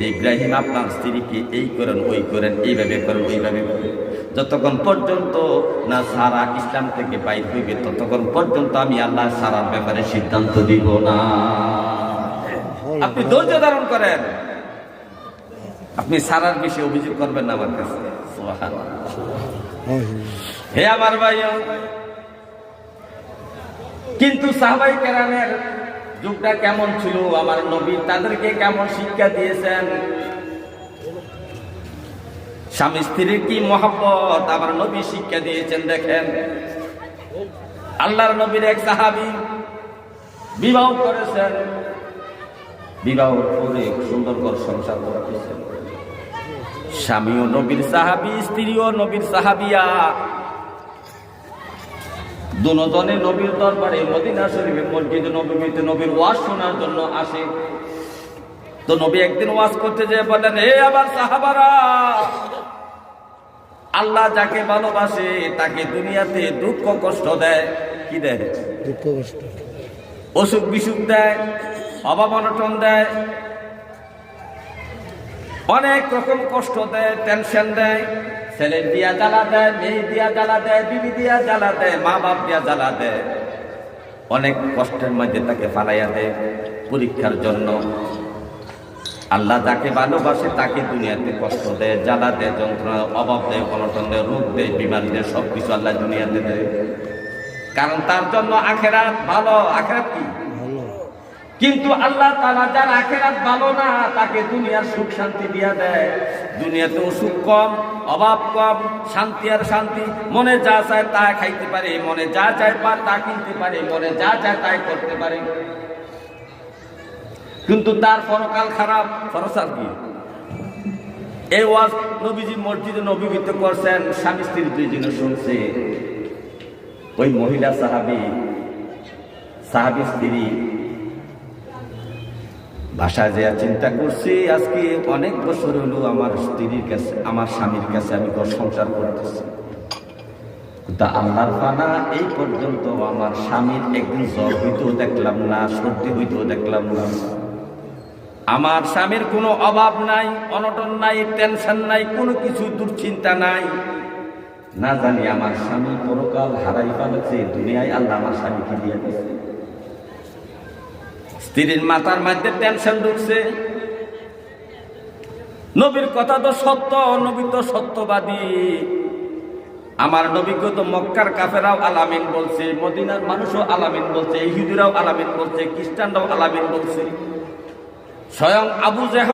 যে ইব্রাহিম আপনার স্ত্রীকে এই করেন ওই করেন, এইভাবে করেন ওইভাবে করেন, যতক্ষণ পর্যন্ত না সারা ইসলাম থেকে বাইর হইবে ততক্ষণ পর্যন্ত আমি আল্লাহ সারার ব্যাপারে সিদ্ধান্ত দিব না। আপনি ধৈর্য ধারণ করেন, আপনি সারার বিষয়ে অভিযোগ করবেন না আমার কাছে। হে আমার ভাই, কিন্তু সাহাবায়ে কেরামের যুগটা কেমন ছিল, আমার নবী তাদেরকে কেমন শিক্ষা দিয়েছেন, স্বামী স্ত্রীর কি মহব্বত আমার নবী শিক্ষা দিয়েছেন। দেখেন, আল্লাহর নবীর এক সাহাবী বিবাহ করেছেন, বিবাহ করে সুন্দর করে সংসার করেছেন। স্বামীও নবীর সাহাবী, স্ত্রীও নবীর সাহাবিয়া, দুজনে নবীর দরবারে মদিনা শরীফে মসজিদে নববীতে নবীর ওয়াজ শোনার জন্য আসে। তো নবী একদিন ওয়াজ করতে যেয়ে বলেন, হে আমার সাহাবারা, আল্লাহ যাকে ভালোবাসে তাকে দুনিয়াতে দুঃখ কষ্ট দেয়। কি দেয়? দুঃখ কষ্ট, অসুখ বিসুখ দেয়, অভাব অনটন দেয়, অনেক রকম কষ্ট দেয়, টেনশন দেয়, ছেলে দিয়া জ্বালা দেয়, মেয়ে দিয়া জ্বালা দেয়, বিবি দিয়া জ্বালা দেয়, মা বাপ দিয়া জ্বালা দেয়, অনেক কষ্টের মধ্যে তাকে ফালাইয়া দেয় পরীক্ষার জন্য। আল্লাহ যাকে ভালোবাসে তাকে দুনিয়াতে কষ্ট দেয়, জ্বালা দেয়, যন্ত্রণা, অভাব দেয়, অনটন দেয়, রোগ দেয়, বিমার দেয়, সবকিছু আল্লাহ দুনিয়াতে দেয়। কারণ তার জন্য আখেরাত ভালো। আখেরাত কি? কিন্তু আল্লাহ তাআলা যার আখেরাত ভালো না তাকে দুনিয়ার সুখ শান্তি দিয়া দেয়। দুনিয়াতেও সুখ কম, অভাব কম, শান্তি আর শান্তি, মনে যা চায় তা খাইতে পারে, মনে যা চায় তা কিনতে পারে, মনে যা চায় তাই করতে পারে। কিন্তু তার পরকাল খারাপ। ফরসার কি? এই ওয়াজ নবীজি মসজিদে নববীতে করছেন, স্বামী স্ত্রী দুইজনে শুনছে। ওই মহিলা সাহাবী স্ত্রী বাসায় যে চিন্তা করছি, আজকে অনেক বছর হলো আমার স্ত্রীর কাছে, আমার স্বামীর কাছে আমি ঘর সংসার করতেছি, কিন্তু আল্লাহর পানা এই পর্যন্ত আমার স্বামীর একদিন জ্বর হইতেও দেখলাম না, সর্দি হইতেও দেখলাম না। আমার স্বামীর কোনো অভাব নাই, অনটন নাই, টেনশন নাই, কোনো কিছু দুশ্চিন্তা নাই। না জানি আমার স্বামী পরকাল হারাই ফেলেছে, দুনিয়ায় আল্লাহ আমার স্বামীকে দিয়ে দিয়েছে। স্ত্রীর মাথার মধ্যে টেনশন ঢুকছে। নবীর কথা তো সত্য, নবী তো সত্যবাদী। আমার নবীকে তো মক্কার কাফেরাও আলামিন বলছে, মদিনার মানুষও আলামিন বলছে, ইহুদিরাও আলামিন বলছে, খ্রিস্টানরাও আলামিন বলছে, স্বয়ং আবু জাহেল